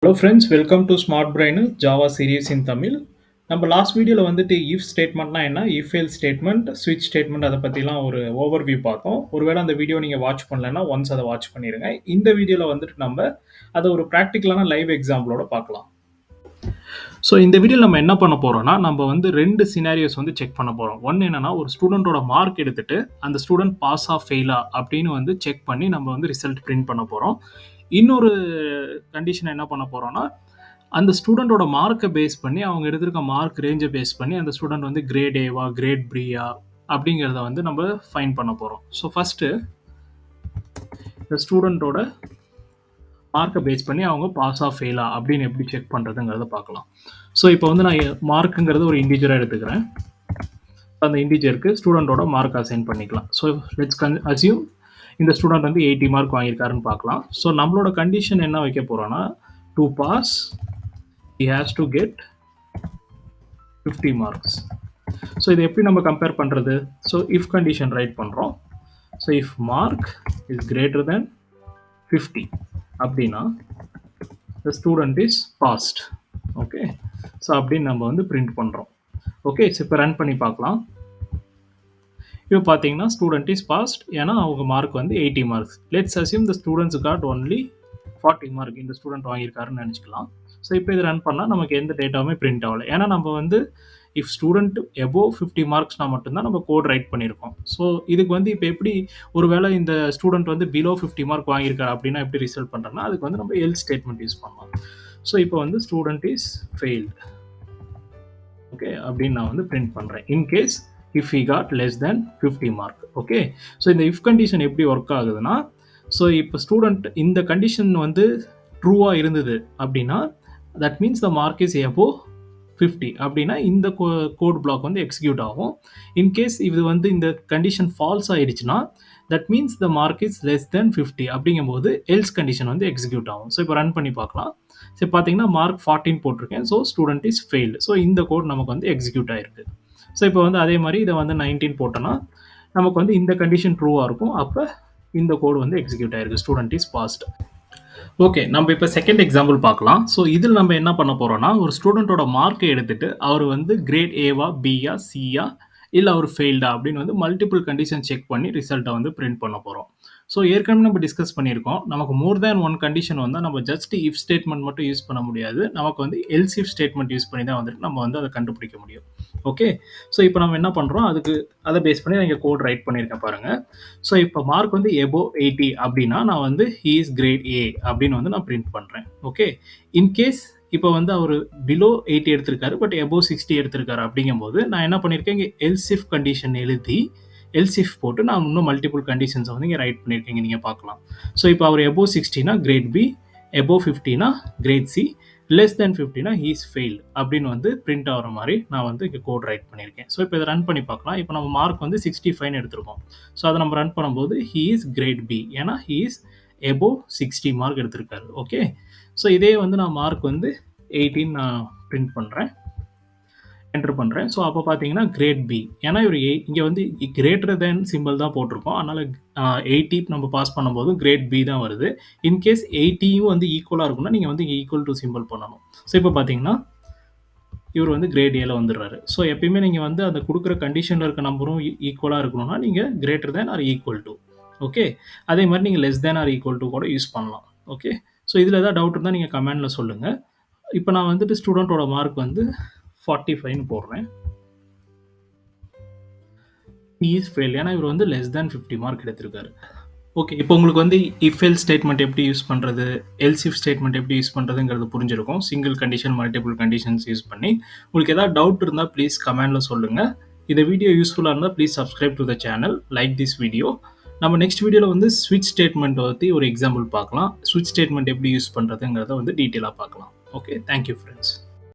Hello friends, welcome to Smart Brain Java series in Tamil. நம்ம last வீடியோவில் வந்துட்டு if ஸ்டேட்மெண்ட்னா என்ன, if else statement, switch statement அதை பற்றிலாம் ஒரு ஓவர்வியூ பார்த்தோம். ஒருவேளை அந்த வீடியோ நீங்கள் வாட்ச் பண்ணலைன்னா ஒன்ஸ் அதை வாட்ச் பண்ணிடுங்க. இந்த வீடியோவில் வந்துட்டு நம்ம அதை ஒரு ப்ராக்டிக்கலான லைவ் எக்ஸாம்பிளோட பார்க்கலாம். ஸோ இந்த வீடியோவில் நம்ம என்ன பண்ண போகிறோம்னா, நம்ம வந்து ரெண்டு சினாரியோஸ் வந்து செக் பண்ண போகிறோம். ஒன்று என்னன்னா, ஒரு ஸ்டூடெண்ட்டோட மார்க் எடுத்துட்டு அந்த ஸ்டூடெண்ட் பாஸா ஃபெயிலா அப்படின்னு வந்து செக் பண்ணி நம்ம வந்து ரிசல்ட் பிரிண்ட் பண்ண போகிறோம். இன்னொரு கண்டிஷன் என்ன பண்ண போகிறோம்னா, அந்த ஸ்டூடெண்ட்டோட மார்க்கை பேஸ் பண்ணி அவங்க எடுத்திருக்க மார்க் ரேஞ்சை பேஸ் பண்ணி அந்த ஸ்டூடெண்ட் வந்து கிரேட் ஏவா கிரேட் பியா அப்படிங்கிறத வந்து நம்ம ஃபைன் பண்ண போகிறோம். ஸோ ஃபஸ்ட்டு இந்த ஸ்டூடெண்ட்டோட மார்க்கை பேஸ் பண்ணி அவங்க பாஸா ஃபெயிலா அப்படின்னு எப்படி செக் பண்ணுறதுங்கிறத பார்க்கலாம். ஸோ இப்போ வந்து நான் மார்க்குங்கிறது ஒரு இண்டிஜராக எடுத்துக்கிறேன். அந்த இண்டிஜருக்கு ஸ்டூடெண்ட்டோட மார்க் அசைன் பண்ணிக்கலாம். ஸோ லெட்ஸ் அசியூம் இந்த ஸ்டூடெண்ட் வந்து 80 மார்க் வாங்கியிருக்காருன்னு பார்க்கலாம். ஸோ நம்மளோட கண்டிஷன் என்ன வைக்க போகிறோன்னா, to pass he has to get 50 marks. So இது எப்படி நம்ம கம்பேர் பண்ணுறது? ஸோ இஃப் கண்டிஷன் ரைட் பண்ணுறோம். So if mark is greater than 50 அப்படின்னா the student is passed. Okay, so அப்படின்னு நம்ம வந்து பிரிண்ட் பண்ணுறோம். ஓகே, ஸோ இப்போ ரன் பண்ணி பார்க்கலாம். இப்போ பார்த்தீங்கன்னா ஸ்டூடெண்ட் இஸ் பாஸ்ட், ஏன்னா அவங்க மார்க் வந்து 80 marks. Let's assume the students got only 40 mark இந்த ஸ்டூடெண்ட் வாங்கியிருக்காருன்னு நினச்சிக்கலாம். ஸோ இப்போ இது ரன் பண்ணால் நமக்கு எந்த டேட்டாவுமே பிரிண்ட் ஆகலை. ஏன்னா நம்ம வந்து இஃப் ஸ்டூடெண்ட் எபோவ் 50 மார்க்ஸ்னா மட்டும்தான் நம்ம கோட் ரைட் பண்ணியிருக்கோம். ஸோ இதுக்கு வந்து இப்போ எப்படி ஒருவேளை இந்த ஸ்டூடெண்ட் வந்து பிலோ 50 மார்க் வாங்கியிருக்காரு அப்படின்னா எப்படி ரிசல்ட் பண்ணுறோன்னா, அதுக்கு வந்து நம்ம எல்ஸ் ஸ்டேட்மெண்ட் யூஸ் பண்ணலாம். ஸோ இப்போ வந்து ஸ்டூடெண்ட் இஸ் ஃபெயில்டு, ஓகே, அப்படின்னு நான் வந்து பிரிண்ட் பண்ணுறேன். In case if he got less than 50 mark. Okay, so இந்த இஃப் கண்டிஷன் எப்படி ஒர்க் ஆகுதுன்னா, ஸோ இப்போ ஸ்டூடெண்ட் இந்த கண்டிஷன் வந்து ட்ரூவாக இருந்தது அப்படின்னா that means the mark is above 50 அப்படின்னா இந்த கோட் பிளாக் வந்து எக்ஸிக்யூட் ஆகும். இன்கேஸ் இது வந்து இந்த கண்டிஷன் ஃபால்ஸ் ஆயிடுச்சுன்னா that means the mark is less than 50 அப்படிங்கும்போது எல்ஸ் கண்டிஷன் வந்து எக்ஸிக்யூட் ஆகும். ஸோ இப்போ ரன் பண்ணி பார்க்கலாம். ஸோ பார்த்தீங்கன்னா மார்க் 14 போட்டிருக்கேன். So student is failed. So இந்த கோட் நமக்கு வந்து எக்ஸிக்யூட் ஆயிருக்கு. ஸோ இப்போ வந்து அதே மாதிரி இதை வந்து 19 போட்டோன்னா நமக்கு வந்து இந்த கண்டிஷன் ட்ரூவாக இருக்கும். அப்போ இந்த கோட் வந்து எக்ஸிக்யூட் ஆயிருக்கு, ஸ்டூடெண்ட் இஸ் பாஸ்ட். ஓகே, நம்ம இப்போ செகண்ட் எக்ஸாம்பிள் பார்க்கலாம். ஸோ இதில் நம்ம என்ன பண்ண போகிறோம்னா, ஒரு ஸ்டூடெண்ட்டோட மார்க்கை எடுத்துட்டு அவர் வந்து கிரேட் ஏவா பியா சியா இல்லை அவர் ஃபெயில்டா அப்படின்னு வந்து மல்டிபிள் கண்டிஷன் செக் பண்ணி ரிசல்ட்டை வந்து பிரிண்ட் பண்ண போகிறோம். ஸோ ஏற்கனவே நம்ம டிஸ்கஸ் பண்ணியிருக்கோம், நமக்கு மோர் தேன் ஒன் கண்டிஷன் வந்தால் நம்ம ஜஸ்ட் இஃப் ஸ்டேட்மெண்ட் மட்டும் யூஸ் பண்ண முடியாது, நமக்கு வந்து எல்ஸ் இஃப் ஸ்டேட்மெண்ட் யூஸ் பண்ணி தான் வந்துட்டு நம்ம வந்து அதை கண்டுபிடிக்க முடியும். ஓகே, ஸோ இப்போ நம்ம என்ன பண்ணுறோம், அதுக்கு அதை பேஸ் பண்ணி நான் இங்கே கோட் ரைட் பண்ணியிருக்கேன் பாருங்கள். ஸோ இப்போ மார்க் வந்து எபோவ் 80 அப்படின்னா நான் வந்து he is grade A அப்படின்னு வந்து நான் பிரிண்ட் பண்ணுறேன். ஓகே, இன்கேஸ் இப்போ வந்து அவர் பிலோ 80 எடுத்திருக்காரு பட் எபோவ் 60 எடுத்திருக்காரு அப்படிங்கும்போது நான் என்ன பண்ணியிருக்கேன், இங்கே எல்ஸ் இஃப் கண்டிஷன் எழுதி எல்ஸ் இஃப் போட்டு நான் இன்னும் மல்டிபிள் கண்டிஷன்ஸை வந்து இங்கே ரைட் பண்ணியிருக்கேன், நீங்கள் பார்க்கலாம். ஸோ இப்போ அவர் எபோவ் 60னா கிரேட் பி, எபோவ் 50னா கிரேட் சி, லெஸ் தேன் 50னா he is failed அப்படின்னு வந்து பிரிண்ட் ஆகிற மாதிரி நான் வந்து இங்கே கோட் ரைட் பண்ணியிருக்கேன். ஸோ இப்போ இதை ரன் பண்ணி பார்க்கலாம். இப்போ நம்ம மார்க் வந்து 65 எடுத்திருக்கோம். ஸோ அதை நம்ம ரன் பண்ணும்போது he is grade B, ஏன்னா he is above 60 மார்க் எடுத்திருக்காரு. ஓகே, ஸோ இதே வந்து நான் மார்க் வந்து 18 நான் பிரிண்ட் பண்ணுறேன், என்டர் பண்ணுறேன். ஸோ அப்போ பார்த்தீங்கன்னா கிரேட் பி, ஏன்னா இவர் இங்கே வந்து கிரேட்டர் தேன் சிம்பிள் தான் போட்டிருக்கோம். அதனால் 80 நம்ம பாஸ் பண்ணும்போது கிரேட் பி தான் வருது. இன்கேஸ் 80யும் வந்து ஈக்குவலாக இருக்குன்னா நீங்கள் வந்து ஈக்குவல் டு சிம்பிள் பண்ணணும். ஸோ இப்போ பார்த்தீங்கன்னா இவர் வந்து கிரேட் ஏல வந்துடுறாரு. ஸோ எப்பயுமே நீங்கள் வந்து அந்த கொடுக்குற கண்டிஷனில் இருக்க நம்பரும் ஈக்குவலாக இருக்கணும்னா நீங்கள் greater than or equal to. Okay, அதே மாதிரி நீங்கள் less than or equal to கூட யூஸ் பண்ணலாம். ஓகே, ஸோ இதில் ஏதாவது டவுட் இருந்தால் நீங்கள் கமெண்டில் சொல்லுங்கள். இப்போ நான் வந்துட்டு ஸ்டூடெண்ட்டோட மார்க் வந்து 45 போடுறேன். he is failed, ஏன்னா இவர் வந்து லெஸ் தேன் 50 மார்க் எடுத்திருக்காரு. ஓகே, இப்போ உங்களுக்கு வந்து இஃப் எல்ஸ் ஸ்டேட்மெண்ட் எப்படி யூஸ் பண்ணுறது, எல்ஸ் இஃப் ஸ்டேட்மெண்ட் எப்படி யூஸ் பண்ணுறதுங்கிறது புரிஞ்சிருக்கும். Single condition multiple conditions use பண்ணி. உங்களுக்கு ஏதாவது டவுட் இருந்தால் ப்ளீஸ் கமெண்டில் சொல்லுங்கள். இந்த வீடியோ யூஸ்ஃபுல்லாக இருந்தால் please subscribe to the channel, like this video. நம்ம நெக்ஸ்ட் வீடியோவில் வந்து ஸ்விட்ச் ஸ்டேட்மெண்ட் பற்றி ஒரு எக்ஸாம்பிள் பார்க்கலாம். ஸ்விட்ச் ஸ்டேட்மெண்ட் எப்படி யூஸ் பண்ணுறதுங்கிறத வந்து டீட்டெயிலாக பார்க்கலாம். Okay, thank you friends.